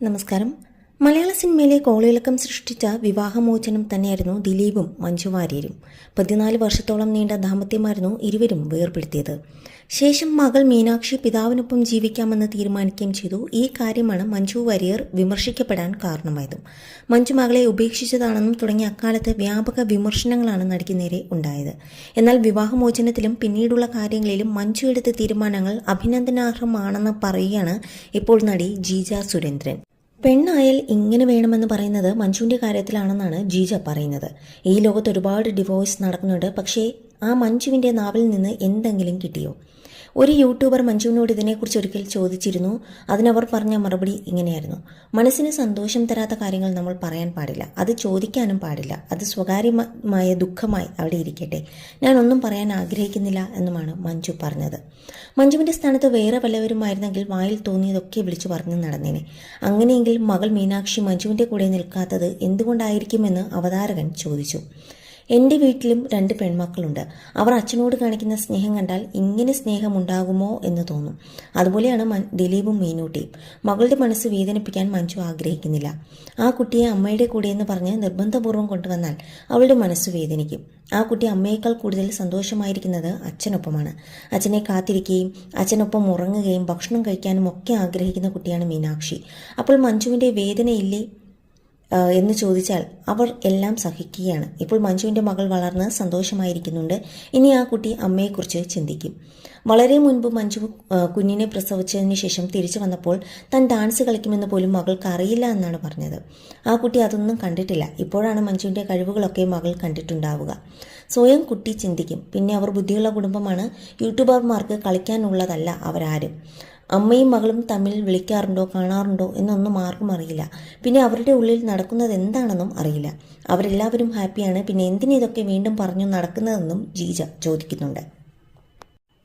നമസ്കാരം. മലയാള സിനിമയിലെ കോളിളക്കം സൃഷ്ടിച്ച വിവാഹമോചനം തന്നെയായിരുന്നു ദിലീപും മഞ്ജു വാര്യരും. 14 വർഷത്തോളം നീണ്ട ദാമ്പത്യമായിരുന്നു ഇരുവരും വേർപെടുത്തിയത്. ശേഷം മകൾ മീനാക്ഷി പിതാവിനൊപ്പം ജീവിക്കാമെന്ന് തീരുമാനിക്കുകയും ചെയ്തു. ഈ കാര്യമാണ് മഞ്ജു വാര്യർ വിമർശിക്കപ്പെടാൻ കാരണമായതും. മഞ്ജു മകളെ ഉപേക്ഷിച്ചതാണെന്നും തുടങ്ങിയ അക്കാലത്ത് വ്യാപക വിമർശനങ്ങളാണ് നടിക്ക് നേരെ ഉണ്ടായത്. എന്നാൽ വിവാഹമോചനത്തിലും പിന്നീടുള്ള കാര്യങ്ങളിലും മഞ്ജു എടുത്ത തീരുമാനങ്ങൾ അഭിനന്ദനാർഹമാണെന്ന് പറയുകയാണ് ഇപ്പോൾ നടി ജീജ സുരേന്ദ്രൻ. പെണ്ണായാൽ ഇങ്ങനെ വേണമെന്ന് പറയുന്നത് മഞ്ജുവിൻ്റെ കാര്യത്തിലാണെന്നാണ് ജീജ പറയുന്നത്. ഈ ലോകത്ത് ഒരുപാട് ഡിവോഴ്സ് നടക്കുന്നുണ്ട്. പക്ഷേ ആ മഞ്ജുവിൻ്റെ നാവിൽ നിന്ന് എന്തെങ്കിലും കിട്ടിയോ? ഒരു യൂട്യൂബർ മഞ്ജുവിനോട് ഇതിനെക്കുറിച്ച് ഒരിക്കൽ ചോദിച്ചിരുന്നു. അതിനവർ പറഞ്ഞ മറുപടി ഇങ്ങനെയായിരുന്നു: മനസ്സിന് സന്തോഷം തരാത്ത കാര്യങ്ങൾ നമ്മൾ പറയാൻ പാടില്ല, അത് ചോദിക്കാനും പാടില്ല, അത് സ്വകാര്യമായ ദുഃഖമായി അവിടെ ഇരിക്കട്ടെ, ഞാനൊന്നും പറയാൻ ആഗ്രഹിക്കുന്നില്ല എന്നുമാണ് മഞ്ജു പറഞ്ഞത്. മഞ്ജുവിൻ്റെ സ്ഥാനത്ത് വേറെ വല്ലവരുമായിരുന്നെങ്കിൽ വായിൽ തോന്നിയതൊക്കെ വിളിച്ചു പറഞ്ഞു നടന്നേനെ. അങ്ങനെയെങ്കിൽ മകൾ മീനാക്ഷി മഞ്ജുവിൻ്റെ കൂടെ നിൽക്കാത്തത് എന്തുകൊണ്ടായിരിക്കുമെന്ന് അവതാരകൻ ചോദിച്ചു. എൻ്റെ വീട്ടിലും 2 പെൺമക്കളുണ്ട്. അവർ അച്ഛനോട് കാണിക്കുന്ന സ്നേഹം കണ്ടാൽ ഇങ്ങനെ സ്നേഹമുണ്ടാകുമോ എന്ന് തോന്നും. അതുപോലെയാണ് ദിലീപും മീനൂട്ടിയും. മകളുടെ മനസ്സ് വേദനിപ്പിക്കാൻ മഞ്ജു ആഗ്രഹിക്കുന്നില്ല. ആ കുട്ടിയെ അമ്മയുടെ കൂടെയെന്ന് പറഞ്ഞ് നിർബന്ധപൂർവ്വം കൊണ്ടുവന്നാൽ അവളുടെ മനസ്സ് വേദനിക്കും. ആ കുട്ടി അമ്മയേക്കാൾ കൂടുതൽ സന്തോഷമായിരിക്കുന്നത് അച്ഛനൊപ്പമാണ്. അച്ഛനെ കാത്തിരിക്കുകയും അച്ഛനൊപ്പം ഉറങ്ങുകയും ഭക്ഷണം കഴിക്കാനും ഒക്കെ ആഗ്രഹിക്കുന്ന കുട്ടിയാണ് മീനാക്ഷി. അപ്പോൾ മഞ്ജുവിൻ്റെ വേദനയില്ലേ എന്ന് ചോദിച്ചാൽ അവർ എല്ലാം സഹിക്കുകയാണ്. ഇപ്പോൾ മഞ്ജുവിൻ്റെ മകൾ വളർന്ന് സന്തോഷമായിരിക്കുന്നുണ്ട്. ഇനി ആ കുട്ടി അമ്മയെക്കുറിച്ച് ചിന്തിക്കും. വളരെ മുൻപ് മഞ്ജു കുഞ്ഞിനെ പ്രസവിച്ചതിന് ശേഷം തിരിച്ചു വന്നപ്പോൾ താൻ ഡാൻസ് കളിക്കുമെന്ന് പോലും മകൾക്ക് അറിയില്ല എന്നാണ് പറഞ്ഞത്. ആ കുട്ടി അതൊന്നും കണ്ടിട്ടില്ല. ഇപ്പോഴാണ് മഞ്ജുവിൻ്റെ കഴിവുകളൊക്കെ മകൾ കണ്ടിട്ടുണ്ടാവുക. സ്വയം കുട്ടി ചിന്തിക്കും. പിന്നെ അവർ ബുദ്ധിയുള്ള കുടുംബമാണ്. യൂട്യൂബർമാർക്ക് കളിക്കാനുള്ളതല്ല അവരാരും. അമ്മയും മകളും തമ്മിൽ വിളിക്കാറുണ്ടോ കാണാറുണ്ടോ എന്നൊന്നും ആർക്കും അറിയില്ല. പിന്നെ അവരുടെ ഉള്ളിൽ നടക്കുന്നത് എന്താണെന്നും അറിയില്ല. അവരെല്ലാവരും ഹാപ്പിയാണ്. പിന്നെ എന്തിനിതൊക്കെ വീണ്ടും പറഞ്ഞു നടക്കുന്നതെന്നും ജീജ ചോദിക്കുന്നുണ്ട്.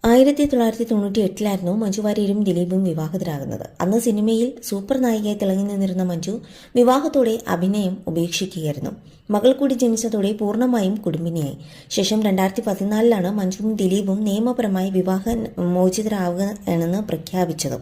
1998 മഞ്ജു വാര്യരും ദിലീപും വിവാഹിതരാകുന്നത്. അന്ന് സിനിമയിൽ സൂപ്പർ നായികയായി തിളങ്ങി നിന്നിരുന്ന മഞ്ജു വിവാഹത്തോടെ അഭിനയം ഉപേക്ഷിക്കുകയായിരുന്നു. മകൾ കൂടി ജനിച്ചതോടെ പൂർണ്ണമായും കുടുംബിനിയായി. ശേഷം 2014 മഞ്ജുവും ദിലീപും നിയമപരമായി വിവാഹ മോചിതരാവുകയാണെന്ന് പ്രഖ്യാപിച്ചത്.